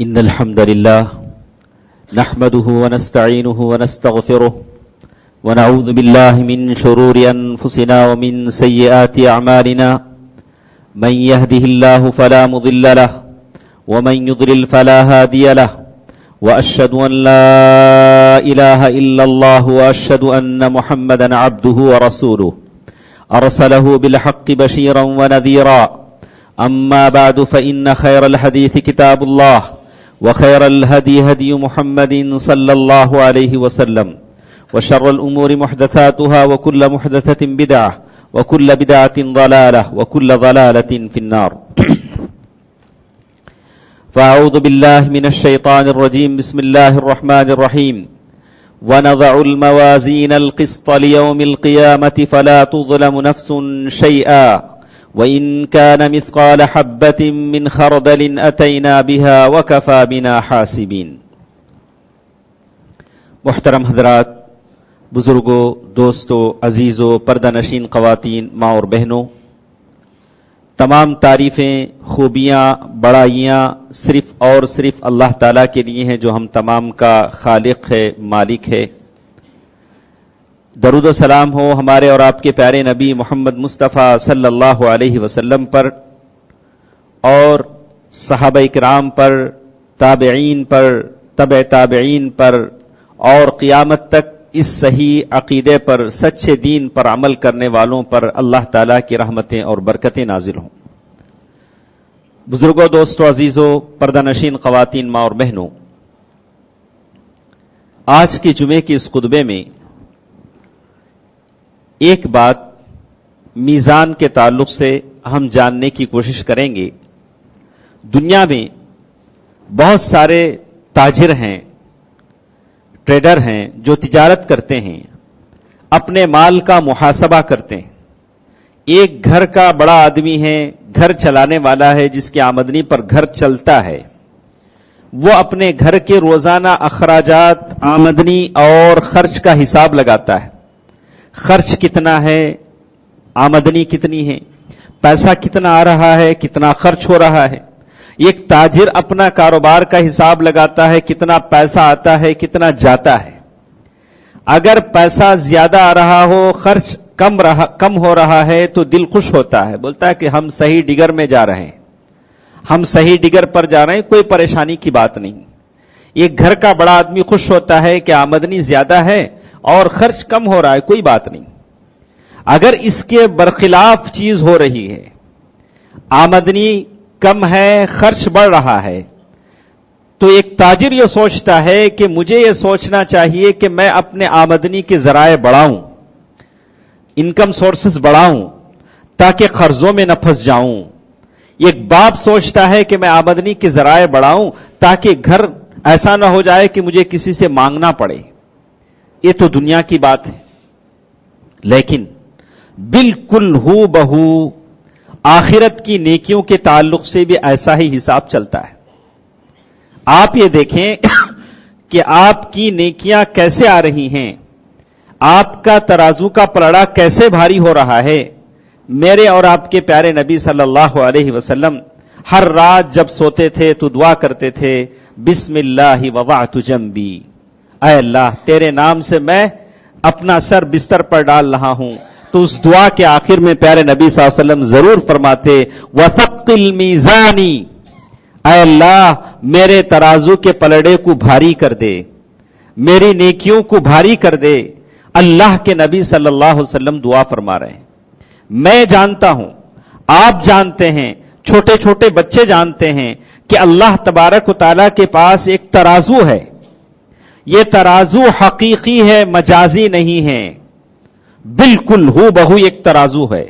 إن الحمد لله نحمده ونستعينه ونستغفره ونعوذ بالله من شرور أنفسنا ومن سيئات أعمالنا من يهده الله فلا مضل له ومن يضلل فلا هادي له وأشهد أن لا إله إلا الله وأشهد أن محمدا عبده ورسوله أرسله بالحق بشيرا ونذيرا أما بعد فإن خير الحديث كتاب الله وخير الهدي هدي محمد صلى الله عليه وسلم وشر الأمور محدثاتها وكل محدثة بدعة وكل بدعة ضلالة وكل ضلالة في النار فأعوذ بالله من الشيطان الرجيم بسم الله الرحمن الرحيم ونضع الموازين القسط ليوم القيامة فلا تظلم نفس شيئا وإن كان مثقال حبة من خردل أتينا بها وكفى بنا حاسبين. محترم حضرات، بزرگوں، دوستوں، عزیزوں، پردہ نشین خواتین، ماں اور بہنوں، تمام تعریفیں، خوبیاں، بڑائیاں صرف اور صرف اللہ تعالیٰ کے لیے ہیں جو ہم تمام کا خالق ہے، مالک ہے. درود و سلام ہو ہمارے اور آپ کے پیارے نبی محمد مصطفیٰ صلی اللہ علیہ وسلم پر اور صحابہ کرام پر، تابعین پر، تبع تابعین پر اور قیامت تک اس صحیح عقیدے پر، سچے دین پر عمل کرنے والوں پر اللہ تعالیٰ کی رحمتیں اور برکتیں نازل ہوں. بزرگوں، دوستوں، عزیزوں، پردہ نشین خواتین، ماں اور بہنوں، آج کے جمعے کے اس خطبے میں ایک بات میزان کے تعلق سے ہم جاننے کی کوشش کریں گے. دنیا میں بہت سارے تاجر ہیں، ٹریڈر ہیں جو تجارت کرتے ہیں، اپنے مال کا محاسبہ کرتے ہیں. ایک گھر کا بڑا آدمی ہے، گھر چلانے والا ہے، جس کی آمدنی پر گھر چلتا ہے، وہ اپنے گھر کے روزانہ اخراجات، آمدنی اور خرچ کا حساب لگاتا ہے. خرچ کتنا ہے، آمدنی کتنی ہے، پیسہ کتنا آ رہا ہے، کتنا خرچ ہو رہا ہے. ایک تاجر اپنا کاروبار کا حساب لگاتا ہے، کتنا پیسہ آتا ہے، کتنا جاتا ہے. اگر پیسہ زیادہ آ رہا ہو، خرچ کم ہو رہا ہے تو دل خوش ہوتا ہے، بولتا ہے کہ ہم صحیح ڈگر میں جا رہے ہیں، ہم صحیح ڈگر پر جا رہے ہیں، کوئی پریشانی کی بات نہیں. ایک گھر کا بڑا آدمی خوش ہوتا ہے کہ آمدنی زیادہ ہے اور خرچ کم ہو رہا ہے، کوئی بات نہیں. اگر اس کے برخلاف چیز ہو رہی ہے، آمدنی کم ہے، خرچ بڑھ رہا ہے، تو ایک تاجر یہ سوچتا ہے کہ مجھے یہ سوچنا چاہیے کہ میں اپنے آمدنی کے ذرائع بڑھاؤں، انکم سورسز بڑھاؤں تاکہ قرضوں میں نہ پھنس جاؤں. ایک باپ سوچتا ہے کہ میں آمدنی کے ذرائع بڑھاؤں تاکہ گھر ایسا نہ ہو جائے کہ مجھے کسی سے مانگنا پڑے. یہ تو دنیا کی بات ہے، لیکن بالکل ہو بہو آخرت کی نیکیوں کے تعلق سے بھی ایسا ہی حساب چلتا ہے. آپ یہ دیکھیں کہ آپ کی نیکیاں کیسے آ رہی ہیں، آپ کا ترازو کا پلڑا کیسے بھاری ہو رہا ہے. میرے اور آپ کے پیارے نبی صلی اللہ علیہ وسلم ہر رات جب سوتے تھے تو دعا کرتے تھے، بسم اللہ وضعت جنبی، اے اللہ تیرے نام سے میں اپنا سر بستر پر ڈال رہا ہوں. تو اس دعا کے آخر میں پیارے نبی صلی اللہ علیہ وسلم ضرور فرماتے، وثقل میزانی، اے اللہ میرے ترازو کے پلڑے کو بھاری کر دے، میری نیکیوں کو بھاری کر دے. اللہ کے نبی صلی اللہ علیہ وسلم دعا فرما رہے ہیں. میں جانتا ہوں، آپ جانتے ہیں، چھوٹے چھوٹے بچے جانتے ہیں کہ اللہ تبارک و تعالیٰ کے پاس ایک ترازو ہے. یہ ترازو حقیقی ہے، مجازی نہیں ہے، بالکل ہو بہو ایک ترازو ہے.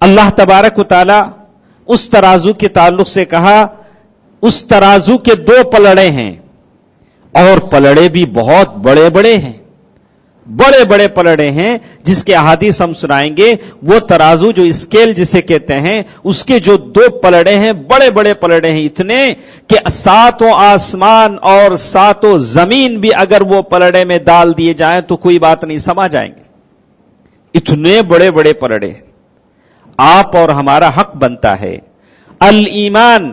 اللہ تبارک و تعالی اس ترازو کے تعلق سے کہا، اس ترازو کے دو پلڑے ہیں اور پلڑے بھی بہت بڑے بڑے ہیں، بڑے بڑے پلڑے ہیں جس کے احادیث ہم سنائیں گے. وہ ترازو جو اسکیل جسے کہتے ہیں، اس کے جو دو پلڑے ہیں، بڑے بڑے پلڑے ہیں، اتنے کہ ساتوں آسمان اور ساتوں زمین بھی اگر وہ پلڑے میں ڈال دیے جائیں تو کوئی بات نہیں، سما جائیں گے. اتنے بڑے بڑے پلڑے. آپ اور ہمارا حق بنتا ہے الایمان،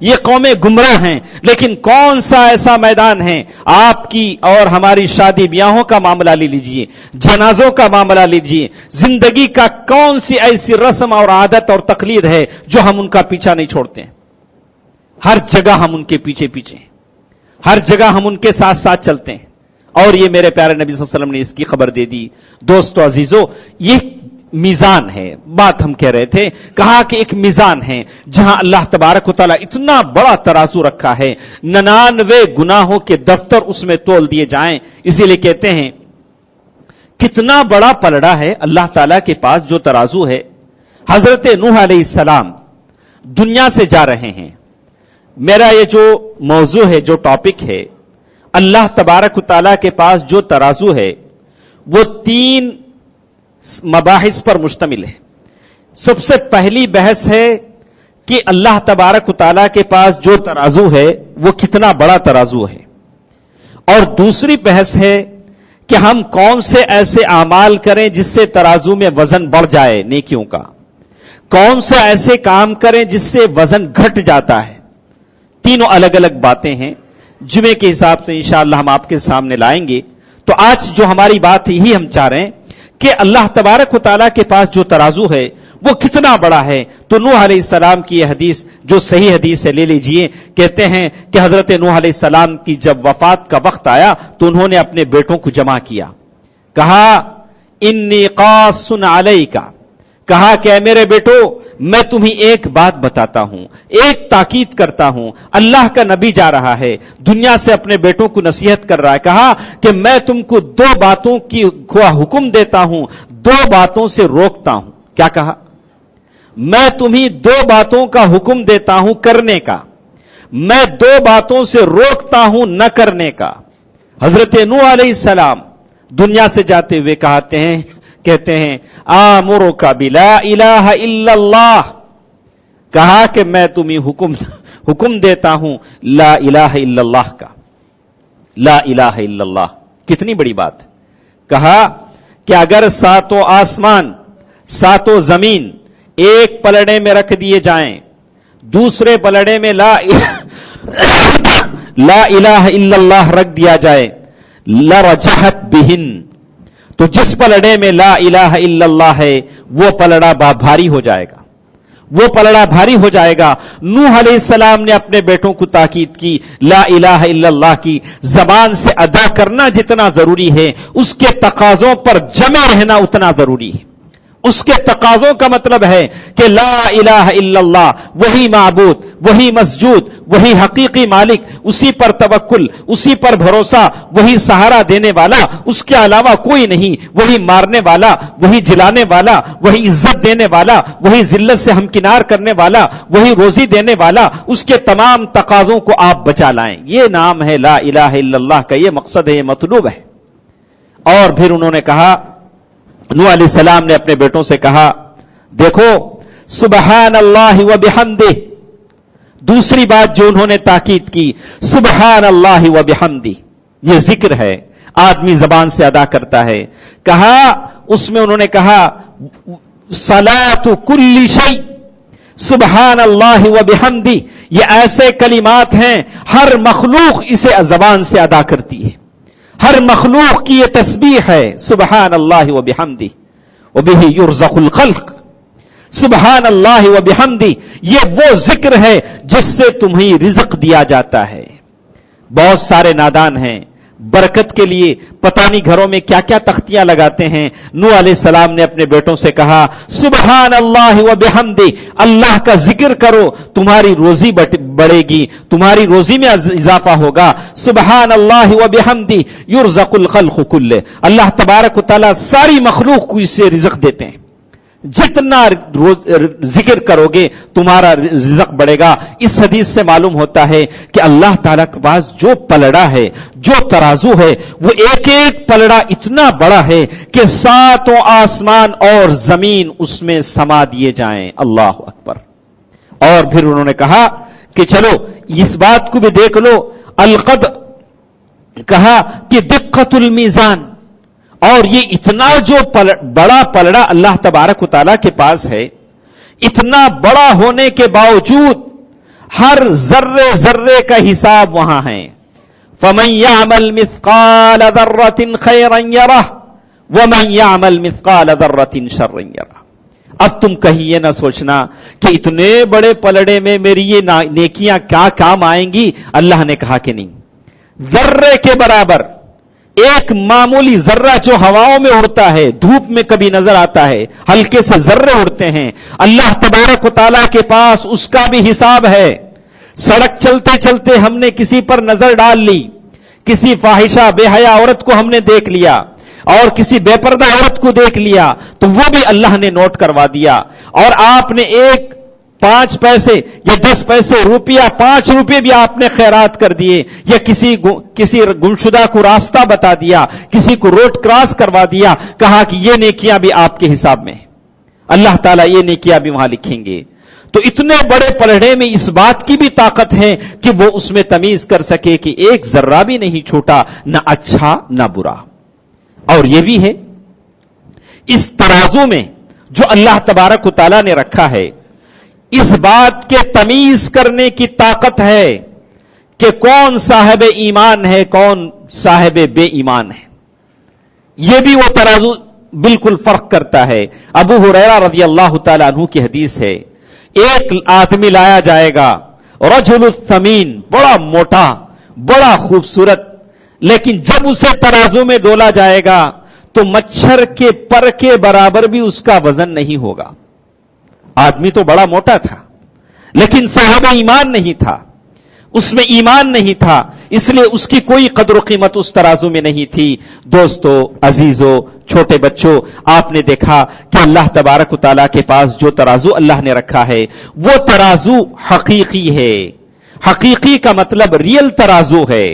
یہ قومیں گمراہ ہیں، لیکن کون سا ایسا میدان ہے؟ آپ کی اور ہماری شادی بیاہوں کا معاملہ لے لیجئے، جنازوں کا معاملہ لیجئے، زندگی کا کون سی ایسی رسم اور عادت اور تقلید ہے جو ہم ان کا پیچھا نہیں چھوڑتے ہیں؟ ہر جگہ ہم ان کے پیچھے پیچھے ہیں، ہر جگہ ہم ان کے ساتھ ساتھ چلتے ہیں، اور یہ میرے پیارے نبی صلی اللہ علیہ وسلم نے اس کی خبر دے دی۔ دوستو عزیزو، یہ میزان ہے، بات ہم کہہ رہے تھے، کہا کہ ایک میزان ہے جہاں اللہ تبارک و تعالیٰ اتنا بڑا ترازو رکھا ہے، 99 گناہوں کے دفتر اس میں تول دیے جائیں۔ اسی لیے کہتے ہیں کتنا بڑا پلڑا ہے اللہ تعالیٰ کے پاس جو ترازو ہے۔ حضرت نوح علیہ السلام دنیا سے جا رہے ہیں۔ میرا یہ جو موضوع ہے، جو ٹاپک ہے، اللہ تبارک و تعالیٰ کے پاس جو ترازو ہے وہ 3 مباحث پر مشتمل ہے۔ سب سے پہلی بحث ہے کہ اللہ تبارک و تعالیٰ کے پاس جو ترازو ہے وہ کتنا بڑا ترازو ہے، اور دوسری بحث ہے کہ ہم کون سے ایسے اعمال کریں جس سے ترازو میں وزن بڑھ جائے نیکیوں کا، کون سے ایسے کام کریں جس سے وزن گھٹ جاتا ہے۔ تینوں الگ الگ باتیں ہیں، جمعے کے حساب سے انشاءاللہ ہم آپ کے سامنے لائیں گے۔ تو آج جو ہماری بات ہے یہی ہم چاہ رہے ہیں کہ اللہ تبارک و تعالیٰ کے پاس جو ترازو ہے وہ کتنا بڑا ہے۔ تو نوح علیہ السلام کی یہ حدیث جو صحیح حدیث ہے لے لیجئے، کہتے ہیں کہ حضرت نوح علیہ السلام کی جب وفات کا وقت آیا تو انہوں نے اپنے بیٹوں کو جمع کیا، کہا انی قاص علیک، کہا کہ اے میرے بیٹو میں تمہیں ایک بات بتاتا ہوں، ایک تاکید کرتا ہوں۔ اللہ کا نبی جا رہا ہے دنیا سے، اپنے بیٹوں کو نصیحت کر رہا ہے، کہا کہ میں تم کو 2 باتوں کی حکم دیتا ہوں، 2 باتوں سے روکتا ہوں۔ کیا کہا؟ میں تمہیں 2 باتوں کا حکم دیتا ہوں کرنے کا، میں 2 باتوں سے روکتا ہوں نہ کرنے کا۔ حضرت نوح علیہ السلام دنیا سے جاتے ہوئے کہتے ہیں آمرک بلا الہ الا اللہ، کہا کہ میں تمہیں حکم دیتا ہوں لا الہ الا اللہ کا، لا الہ الا اللہ۔ کتنی بڑی بات۔ کہا کہ اگر 7 آسمان 7 زمین ایک پلڑے میں رکھ دیے جائیں، دوسرے پلڑے میں لا الہ الا اللہ رکھ دیا جائے، لرجحت بہن، تو جس پلڑے میں لا الہ الا اللہ ہے وہ پلڑا بھاری ہو جائے گا، وہ پلڑا بھاری ہو جائے گا۔ نوح علیہ السلام نے اپنے بیٹوں کو تاکید کی، لا الہ الا اللہ کی زبان سے ادا کرنا جتنا ضروری ہے اس کے تقاضوں پر جمع رہنا اتنا ضروری ہے۔ اس کے تقاضوں کا مطلب ہے کہ لا الہ الا اللہ، وہی معبود، وہی مسجود، وہی حقیقی مالک، اسی پر توکل، اسی پر بھروسہ، وہی سہارا دینے والا، اس کے علاوہ کوئی نہیں، وہی مارنے والا، وہی جلانے والا، وہی عزت دینے والا، وہی ذلت سے ہمکنار کرنے والا، وہی روزی دینے والا، اس کے تمام تقاضوں کو آپ بچا لائیں۔ یہ نام ہے لا الہ الا اللہ کا، یہ مقصد ہے، یہ مطلوب ہے۔ اور پھر انہوں نے کہا، نوح علیہ السلام نے اپنے بیٹوں سے کہا، دیکھو سبحان اللہ و بحمدہ، دوسری بات جو انہوں نے تاکید کی، سبحان اللہ و بحمدہ، یہ ذکر ہے، آدمی زبان سے ادا کرتا ہے۔ کہا اس میں انہوں نے کہا صلاۃ کل شیء سبحان اللہ و بحمدہ، یہ ایسے کلمات ہیں ہر مخلوق اسے زبان سے ادا کرتی ہے، ہر مخلوق کی یہ تسبیح ہے، سبحان اللہ و بحمدہ وبہ یرزق الخلق۔ سبحان اللہ و بحمدہ یہ وہ ذکر ہے جس سے تمہیں رزق دیا جاتا ہے۔ بہت سارے نادان ہیں، برکت کے لیے پتہ نہیں گھروں میں کیا کیا تختیاں لگاتے ہیں۔ نوح علیہ السلام نے اپنے بیٹوں سے کہا سبحان اللہ و بحمدہ، اللہ کا ذکر کرو، تمہاری روزی بڑھے گی، تمہاری روزی میں اضافہ ہوگا۔ سبحان اللہ و بحمدہ یرزق الخلق کلہ، اللہ تبارک و تعالیٰ ساری مخلوق کو اس سے رزق دیتے ہیں۔ جتنا ذکر کرو گے تمہارا رزق بڑھے گا۔ اس حدیث سے معلوم ہوتا ہے کہ اللہ تعالیٰ کے پاس جو پلڑا ہے، جو ترازو ہے، وہ ایک ایک پلڑا اتنا بڑا ہے کہ 7 آسمان اور زمین اس میں سما دیے جائیں۔ اللہ اکبر۔ اور پھر انہوں نے کہا کہ چلو اس بات کو بھی دیکھ لو، القد، کہا کہ دقت المیزان، اور یہ اتنا جو بڑا پلڑا اللہ تبارک و تعالیٰ کے پاس ہے، اتنا بڑا ہونے کے باوجود ہر ذرے ذرے کا حساب وہاں ہے. فَمَن يَعْمَلْ مِثْقَالَ ذَرَّةٍ خَيْرًا يَرَهُ وَمَن يَعْمَلْ مِثْقَالَ ذَرَّةٍ شَرًّا يَرَهُ. اب تم کہیں یہ نہ سوچنا کہ اتنے بڑے پلڑے میں میری یہ نیکیاں کیا کام آئیں گی. اللہ نے کہا کہ نہیں. ذرے کے برابر ایک معمولی ذرہ جو ہواؤں میں اڑتا ہے, دھوپ میں کبھی نظر آتا ہے, ہلکے سے ذرے اڑتے ہیں, اللہ تبارک و تعالیٰ کے پاس اس کا بھی حساب ہے. سڑک چلتے چلتے ہم نے کسی پر نظر ڈال لی, کسی فاحشہ بے حیا عورت کو ہم نے دیکھ لیا اور کسی بے پردہ عورت کو دیکھ لیا تو وہ بھی اللہ نے نوٹ کروا دیا. اور آپ نے ایک 5 پیسے یا 10 پیسے روپیہ 5 روپے بھی آپ نے خیرات کر دیے, یا کسی گمشدہ کو راستہ بتا دیا, کسی کو روڈ کراس کروا دیا, کہا کہ یہ نیکیاں بھی آپ کے حساب میں, اللہ تعالیٰ یہ نیکیاں بھی وہاں لکھیں گے. تو اتنے بڑے پلڑے میں اس بات کی بھی طاقت ہے کہ وہ اس میں تمیز کر سکے کہ ایک ذرہ بھی نہیں چھوٹا, نہ اچھا نہ برا. اور یہ بھی ہے اس ترازو میں جو اللہ تبارک و تعالیٰ نے رکھا ہے, اس بات کے تمیز کرنے کی طاقت ہے کہ کون صاحب ایمان ہے, کون صاحب بے ایمان ہے. یہ بھی وہ ترازو بالکل فرق کرتا ہے. ابو ہریرہ رضی اللہ تعالیٰ عنہ کی حدیث ہے, ایک آدمی لایا جائے گا, رجل الثمین, بڑا موٹا بڑا خوبصورت, لیکن جب اسے ترازو میں ڈولا جائے گا تو مچھر کے پر کے برابر بھی اس کا وزن نہیں ہوگا. آدمی تو بڑا موٹا تھا لیکن صاحب ایمان نہیں تھا, اس میں ایمان نہیں تھا, اس لیے اس کی کوئی قدر و قیمت اس ترازو میں نہیں تھی. دوستو, عزیزو, چھوٹے بچوں, آپ نے دیکھا کہ اللہ تبارک و تعالیٰ کے پاس جو ترازو اللہ نے رکھا ہے وہ ترازو حقیقی ہے. حقیقی کا مطلب ریل ترازو ہے,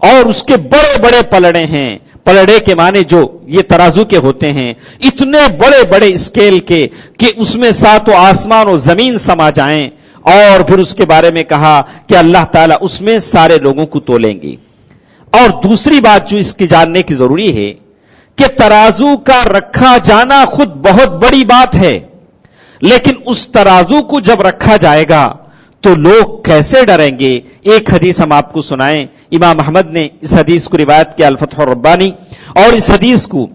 اور اس کے بڑے بڑے پلڑے ہیں. پلڑے کے معنی جو یہ ترازو کے ہوتے ہیں, اتنے بڑے بڑے اسکیل کے کہ اس میں 7 آسمان و زمین سما جائیں. اور پھر اس کے بارے میں کہا کہ اللہ تعالیٰ اس میں سارے لوگوں کو تولیں گے. اور دوسری بات جو اس کی جاننے کی ضروری ہے کہ ترازو کا رکھا جانا خود بہت بڑی بات ہے, لیکن اس ترازو کو جب رکھا جائے گا تو لوگ کیسے ڈریں گے. ایک حدیث ہم آپ کو سنائیں. امام احمد نے اس حدیث کو روایت کیا الفتح الربانی, اور اس حدیث کو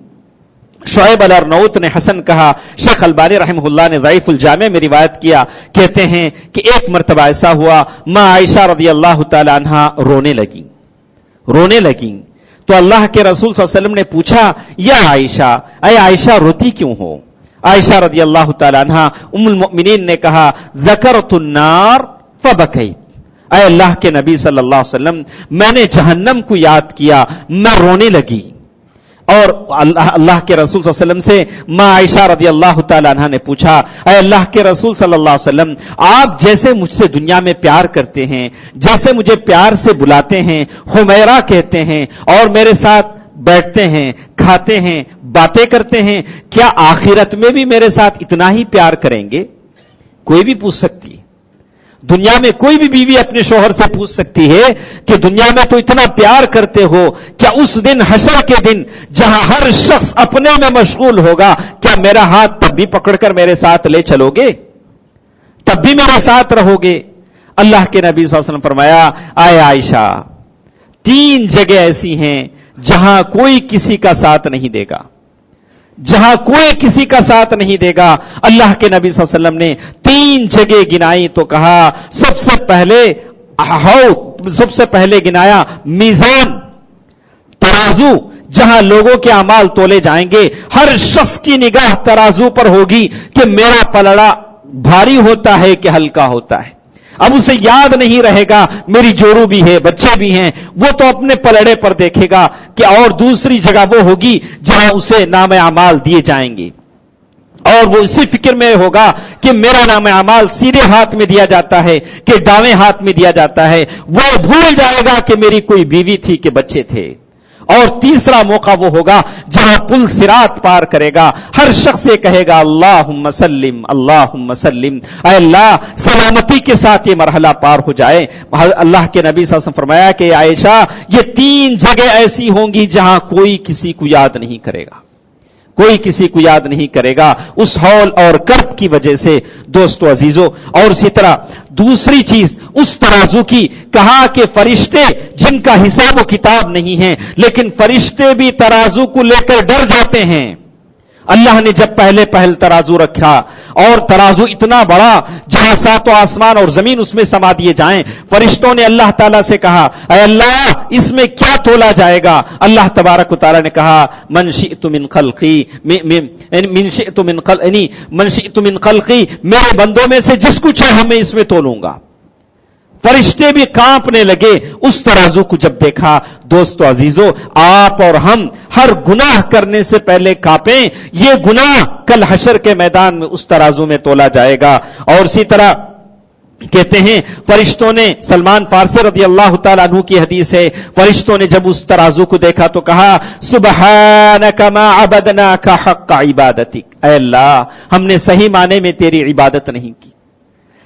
شعیب الارنوت نے حسن کہا. شیخ البانی رحمہ اللہ نے ضعیف الجامع میں روایت کیا. کہتے ہیں کہ ایک مرتبہ ایسا ہوا, ماں عائشہ رضی اللہ تعالی عنہا رونے لگیں. تو اللہ کے رسول صلی اللہ علیہ وسلم نے پوچھا, یا عائشہ, اے عائشہ روتی کیوں ہو؟ عائشہ رضی اللہ تعالی عنہا ام المؤمنین نے کہا, ذکرت النار فبکیت. اے اللہ کے نبی صلی اللہ علیہ وسلم, میں نے جہنم کو یاد کیا, میں رونے لگی. اور اللہ کے رسول صلی اللہ علیہ وسلم سے ماں عائشہ رضی اللہ تعالی عنہا نے پوچھا, اے اللہ کے رسول صلی اللہ علیہ وسلم, آپ جیسے مجھ سے دنیا میں پیار کرتے ہیں, جیسے مجھے پیار سے بلاتے ہیں, حمیرہ کہتے ہیں, اور میرے ساتھ بیٹھتے ہیں, کھاتے ہیں, باتیں کرتے ہیں, کیا آخرت میں بھی میرے ساتھ اتنا ہی پیار کریں گے؟ کوئی بھی پوچھ سکتی ہے. دنیا میں کوئی بھی بیوی اپنے شوہر سے پوچھ سکتی ہے کہ دنیا میں تو اتنا پیار کرتے ہو, کیا اس دن حشر کے دن جہاں ہر شخص اپنے میں مشغول ہوگا, کیا میرا ہاتھ تب بھی پکڑ کر میرے ساتھ لے چلو گے؟ تب بھی میرے ساتھ رہو گے؟ اللہ کے نبی صلی اللہ علیہ وسلم فرمایا, اے عائشہ, 3 جگہ ایسی ہیں جہاں کوئی کسی کا ساتھ نہیں دے گا, جہاں کوئی کسی کا ساتھ نہیں دے گا. اللہ کے نبی صلی اللہ علیہ وسلم نے 3 جگہ گنائی تو کہا, سب سے پہلے گنایا میزان, ترازو, جہاں لوگوں کے اعمال تولے جائیں گے. ہر شخص کی نگاہ ترازو پر ہوگی کہ میرا پلڑا بھاری ہوتا ہے کہ ہلکا ہوتا ہے. اب اسے یاد نہیں رہے گا میری جورو بھی ہے, بچے بھی ہیں, وہ تو اپنے پلڑے پر دیکھے گا کہ, اور دوسری جگہ وہ ہوگی جہاں اسے نام اعمال دیے جائیں گے, اور وہ اسی فکر میں ہوگا کہ میرا نام اعمال سیدھے ہاتھ میں دیا جاتا ہے کہ دائیں ہاتھ میں دیا جاتا ہے. وہ بھول جائے گا کہ میری کوئی بیوی تھی کہ بچے تھے. اور تیسرا موقع وہ ہوگا جہاں پل صراط پار کرے گا, ہر شخص یہ کہے گا, اللہم سلم اللہم سلم, اے اللہ سلامتی کے ساتھ یہ مرحلہ پار ہو جائے. اللہ کے نبی صلی اللہ علیہ وسلم فرمایا کہ عائشہ, یہ 3 جگہ ایسی ہوں گی جہاں کوئی کسی کو یاد نہیں کرے گا, کوئی کسی کو یاد نہیں کرے گا اس ہول اور کرب کی وجہ سے دوستو عزیزو. اور اسی طرح دوسری چیز اس ترازو کی کہا کہ فرشتے جن کا حساب و کتاب نہیں ہے لیکن فرشتے بھی ترازو کو لے کر ڈر جاتے ہیں. اللہ نے جب پہل ترازو رکھا اور ترازو اتنا بڑا جہاں ساتوں آسمان اور زمین اس میں سما دیے جائیں, فرشتوں نے اللہ تعالیٰ سے کہا اے اللہ اس میں کیا تولا جائے گا؟ اللہ تبارک و تعالیٰ نے کہا من شئت من خلقی, میرے بندوں میں سے جس کو چاہے میں اس میں تولوں گا. فرشتے بھی کانپنے لگے اس ترازو کو جب دیکھا. دوستو عزیزو, آپ اور ہم ہر گناہ کرنے سے پہلے کانپیں, یہ گناہ کل حشر کے میدان میں اس ترازو میں تولا جائے گا. اور اسی طرح کہتے ہیں فرشتوں نے, سلمان فارسی رضی اللہ تعالیٰ عنہ کی حدیث ہے, فرشتوں نے جب اس ترازو کو دیکھا تو کہا سبحانک ما عبدناک حق عبادتک, اے اللہ ہم نے صحیح معنی میں تیری عبادت نہیں کی,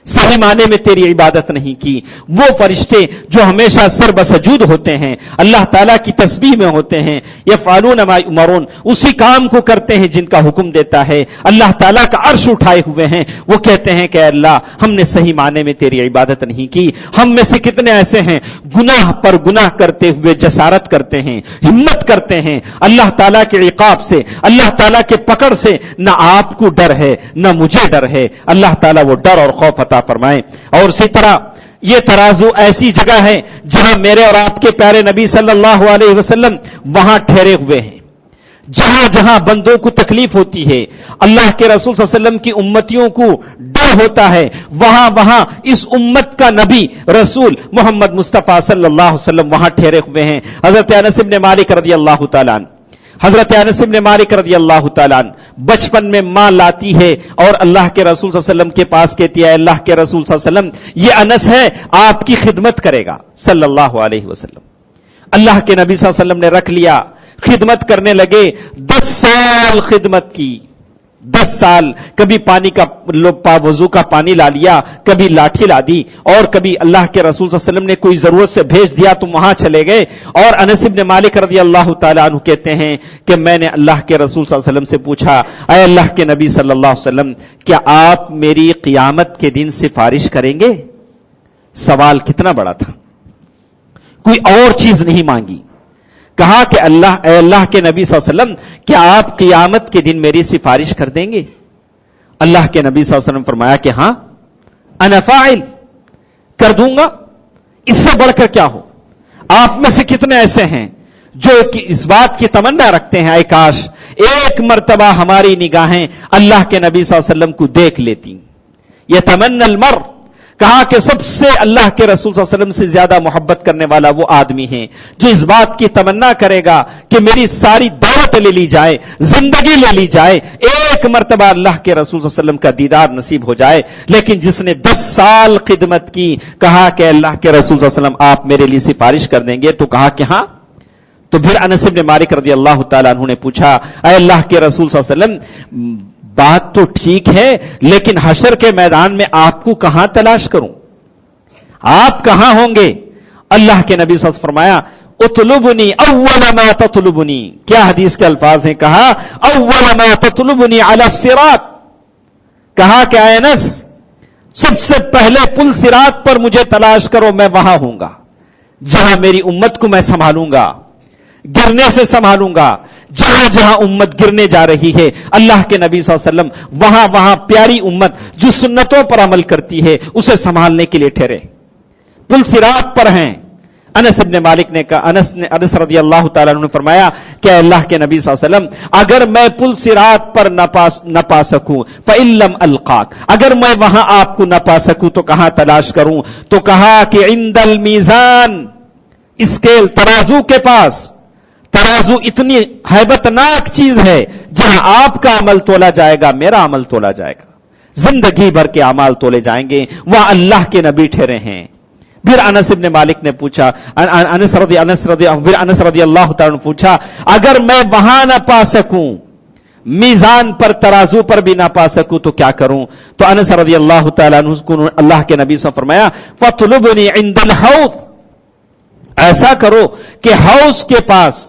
صحیح معنی میں تیری عبادت نہیں کی. وہ فرشتے جو ہمیشہ سر بسجود ہوتے ہیں, اللہ تعالیٰ کی تسبیح میں ہوتے ہیں, یفعلون ما یؤمرون, اسی کام کو کرتے ہیں جن کا حکم دیتا ہے, اللہ تعالیٰ کا عرش اٹھائے ہوئے ہیں, وہ کہتے ہیں کہ اللہ ہم نے صحیح معنی میں تیری عبادت نہیں کی. ہم میں سے کتنے ایسے ہیں گناہ پر گناہ کرتے ہوئے جسارت کرتے ہیں, ہمت کرتے ہیں, اللہ تعالیٰ کے عقاب سے, اللہ تعالیٰ کے پکڑ سے نہ آپ کو ڈر ہے نہ مجھے ڈر ہے. اللہ تعالیٰ وہ ڈر اور خوف عطا فرمائے. اور اسی طرح یہ ترازو ایسی جگہ ہے جہاں میرے اور آپ کے پیارے نبی صلی اللہ علیہ وسلم وہاں ٹھہرے ہوئے ہیں. جہاں جہاں بندوں کو تکلیف ہوتی ہے, اللہ کے رسول صلی اللہ علیہ وسلم کی امتیوں کو ڈر ہوتا ہے, وہاں وہاں اس امت کا نبی رسول محمد مصطفیٰ صلی اللہ علیہ وسلم وہاں ٹھہرے ہوئے ہیں. حضرت انس بن مالک رضی اللہ تعالیٰ عنہ, حضرت انس بن مالک رضی اللہ تعالیٰ عنہ بچپن میں ماں لاتی ہے اور اللہ کے رسول صلی اللہ علیہ وسلم کے پاس کہتی ہے اللہ کے رسول صلی اللہ علیہ وسلم یہ انس ہے آپ کی خدمت کرے گا صلی اللہ علیہ وسلم. اللہ کے نبی صلی اللہ علیہ وسلم نے رکھ لیا, خدمت کرنے لگے, 10 سال خدمت کی, 10 سال. کبھی پانی کا وضو کا پانی لا لیا, کبھی لاٹھی لا دی, اور کبھی اللہ کے رسول صلی اللہ علیہ وسلم نے کوئی ضرورت سے بھیج دیا تو وہاں چلے گئے. اور انس بن مالک رضی اللہ تعالیٰ عنہ کہتے ہیں کہ میں نے اللہ کے رسول صلی اللہ علیہ وسلم سے پوچھا اے اللہ کے نبی صلی اللہ علیہ وسلم کیا آپ میری قیامت کے دن سفارش کریں گے؟ سوال کتنا بڑا تھا, کوئی اور چیز نہیں مانگی. کہا کہ اے اللہ کے نبی صلی اللہ علیہ وسلم کیا آپ قیامت کے دن میری سفارش کر دیں گے؟ اللہ کے نبی صلی اللہ علیہ وسلم فرمایا کہ ہاں انا فاعل, کر دوں گا, اس سے بڑھ کر کیا ہو. آپ میں سے کتنے ایسے ہیں جو اس بات کی تمنا رکھتے ہیں اے کاش ایک مرتبہ ہماری نگاہیں اللہ کے نبی صلی اللہ علیہ وسلم کو دیکھ لیتی. یہ تمنا المرء, کہا کہ سب سے اللہ کے رسول صلی اللہ علیہ وسلم سے زیادہ محبت کرنے والا وہ آدمی ہے جو اس بات کی تمنا کرے گا کہ میری ساری دعوت لے لی جائے, زندگی لے لی جائے, ایک مرتبہ اللہ کے رسول صلی اللہ علیہ وسلم کا دیدار نصیب ہو جائے. لیکن جس نے 10 سال خدمت کی, کہا کہ اللہ کے رسول صلی اللہ علیہ وسلم آپ میرے لیے سفارش کر دیں گے؟ تو کہا کہ ہاں. تو پھر انس بن مالک رضی اللہ تعالیٰ عنہ نے پوچھا اے اللہ کے رسول صلی اللہ علیہ وسلم بات تو ٹھیک ہے لیکن حشر کے میدان میں آپ کو کہاں تلاش کروں, آپ کہاں ہوں گے؟ اللہ کے نبی صلی اللہ علیہ وسلم فرمایا اطلبنی اول ما تطلبنی, کیا حدیث کے الفاظ ہیں, کہا اول ما تطلبنی علی الصراط, کہا کہ اے انس سب سے پہلے پل صراط پر مجھے تلاش کرو, میں وہاں ہوں گا جہاں میری امت کو میں سنبھالوں گا, گرنے سے سنبھالوں گا. جہاں جہاں امت گرنے جا رہی ہے اللہ کے نبی صلی اللہ علیہ وسلم وہاں وہاں پیاری امت جو سنتوں پر عمل کرتی ہے اسے سنبھالنے کے لیے ٹھہرے, پل صراط پر ہیں. انس بن مالک نے کہا, انس رضی اللہ تعالیٰ عنہ نے فرمایا کہ اللہ کے نبی صلی اللہ علیہ وسلم اگر میں پل صراط پر نہ پا سکوں فإن لم القاک, اگر میں وہاں آپ کو نہ پا سکوں تو کہاں تلاش کروں؟ تو کہا کہ عند المیزان, اسکیل ترازو کے پاس. ترازو اتنی ہیبت ناک چیز ہے جہاں آپ کا عمل تولا جائے گا, میرا عمل تولا جائے گا, زندگی بھر کے اعمال تولے جائیں گے, وہاں اللہ کے نبی ٹھہرے ہیں. پھر انس بن مالک نے پوچھا, انس رضی اللہ تعالیٰ نے پوچھا اگر میں وہاں نہ پا سکوں, میزان پر ترازو پر بھی نہ پا سکوں تو کیا کروں؟ تو انس رضی اللہ تعالیٰ عنہ کو اللہ کے نبی سے فرمایا فاطلبنی عند الحوض, ایسا کرو کہ حوض کے پاس